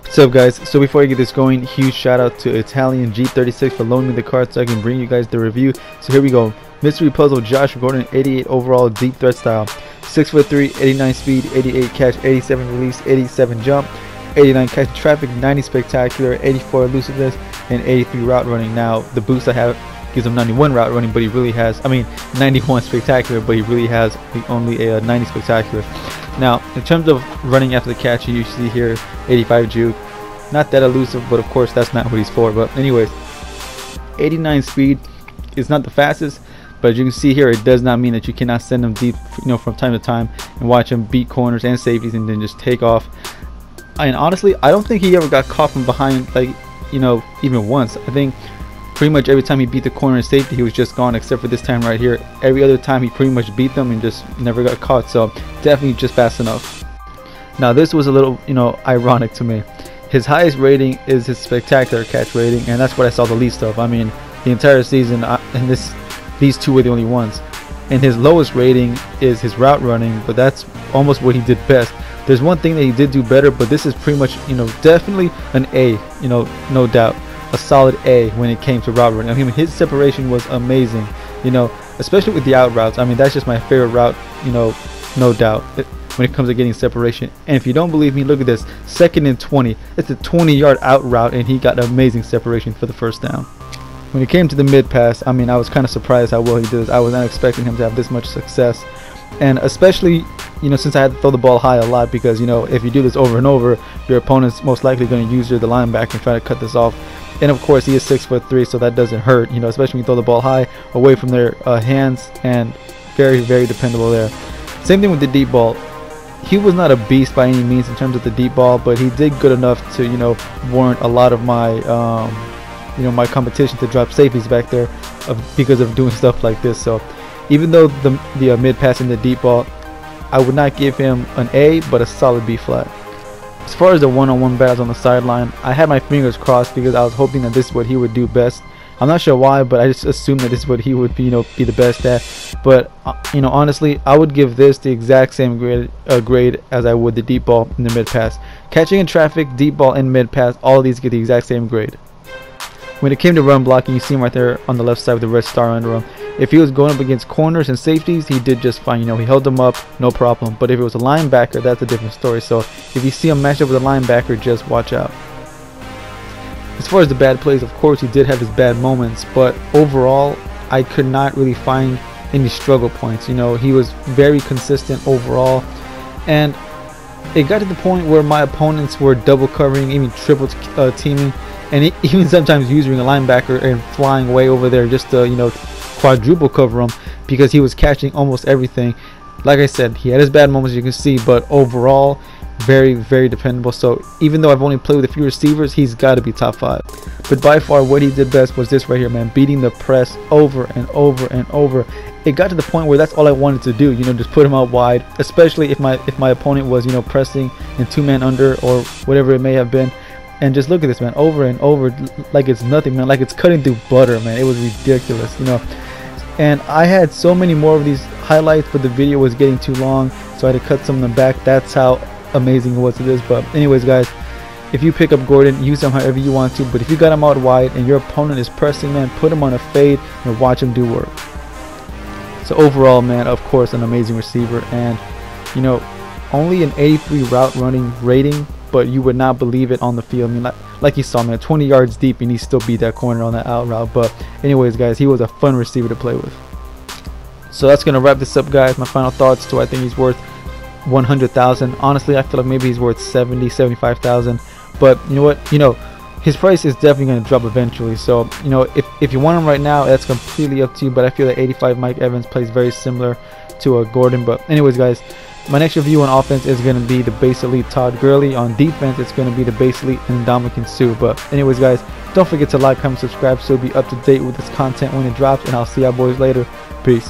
What's up, guys? So before I get this going, huge shout out to Italian G36 for loaning me the card so I can bring you guys the review. So here we go. Mystery Puzzle Josh Gordon, 88 overall, deep threat style, 6'3", 89 speed, 88 catch, 87 release, 87 jump, 89 catch traffic, 90 spectacular, 84 elusiveness, and 83 route running. Now the boost I have gives him 91 route running, but he really has, 91 spectacular, but he really has only a 90 spectacular. Now in terms of running after the catch, you see here 85 juke, not that elusive, but of course that's not what he's for. But anyways, 89 speed is not the fastest, but as you can see here, it does not mean that you cannot send him deep, from time to time and watch him beat corners and safeties and then just take off. And honestly, I don't think he ever got caught from behind, even once. I think pretty much every time he beat the corner and safety, he was just gone, except for this time right here. Every other time he pretty much beat them and just never got caught. So definitely just fast enough. Now this was a little ironic to me. His highest rating is his spectacular catch rating, and that's what I saw the least of. The entire season, and these two were the only ones. And his lowest rating is his route running, but that's almost what he did best. There's one thing that he did do better, but this is pretty much, definitely an A, no doubt. A solid A when it came to route running. His separation was amazing, especially with the out routes. That's just my favorite route, no doubt, when it comes to getting separation. And if you don't believe me, look at this. 2nd and 20. It's a 20-yard out route, and he got amazing separation for the first down. When it came to the mid pass, I was kind of surprised how well he did. I was not expecting him to have this much success, and especially since I had to throw the ball high a lot, because if you do this over and over, your opponent's most likely going to use the linebacker and try to cut this off. And of course he is 6'3", so that doesn't hurt, especially when you throw the ball high away from their hands, and very, very dependable there. Same thing with the deep ball. He was not a beast by any means in terms of the deep ball, but he did good enough to warrant a lot of my my competition to drop safeties back there because of doing stuff like this. So even though the mid pass and the deep ball, I would not give him an A, but a solid B flat. As far as the one-on-one battles on the sideline, I had my fingers crossed because I was hoping that this is what he would do best. I'm not sure why, but I just assumed that this is what he would be the best at. But honestly, I would give this the exact same grade as I would the deep ball and the mid pass. Catching in traffic, deep ball, and mid pass, all of these get the exact same grade. When it came to run blocking, you see him right there on the left side with the red star under him. If he was going up against corners and safeties, he did just fine. He held them up, no problem. But if it was a linebacker, that's a different story. So if you see him match up with a linebacker, just watch out. As far as the bad plays, of course, he did have his bad moments, but overall, I could not really find any struggle points. He was very consistent overall, and it got to the point where my opponents were double covering, even triple teaming, and even sometimes using a linebacker and flying way over there just to quadruple cover him, because he was catching almost everything. Like I said, he had his bad moments, you can see, but overall very, very dependable. So even though I've only played with a few receivers, he's got to be top 5. But by far what he did best was this right here, man, beating the press over and over and over. It got to the point where that's all I wanted to do, just put him out wide, especially if my opponent was pressing in 2-man under or whatever it may have been. And just look at this, man, over and over, like it's nothing, man, like it's cutting through butter, man. It was ridiculous, and I had so many more of these highlights, but the video was getting too long, so I had to cut some of them back. That's how amazing it was to this. But anyways, guys, if you pick up Gordon, use him however you want to, but if you got him out wide and your opponent is pressing, man, put him on a fade and watch him do work. So overall, man, of course, an amazing receiver, and only an 83 route running rating, but you would not believe it on the field. Like you saw, man, 20 yards deep, and he still beat that corner on that out route. But anyways, guys, he was a fun receiver to play with. So that's gonna wrap this up, guys. My final thoughts. Do I think he's worth 100,000? Honestly, I feel like maybe he's worth 70, 75,000. But you know what? His price is definitely going to drop eventually. So if you want him right now, that's completely up to you. But I feel that 85 Mike Evans plays very similar to a Gordon. But anyways, guys, my next review on offense is going to be the base elite Todd Gurley. On defense, it's going to be the base elite and Ndamukong Suh. But anyways, guys, don't forget to like, comment, subscribe, so you'll be up to date with this content when it drops. And I'll see y'all boys later. Peace.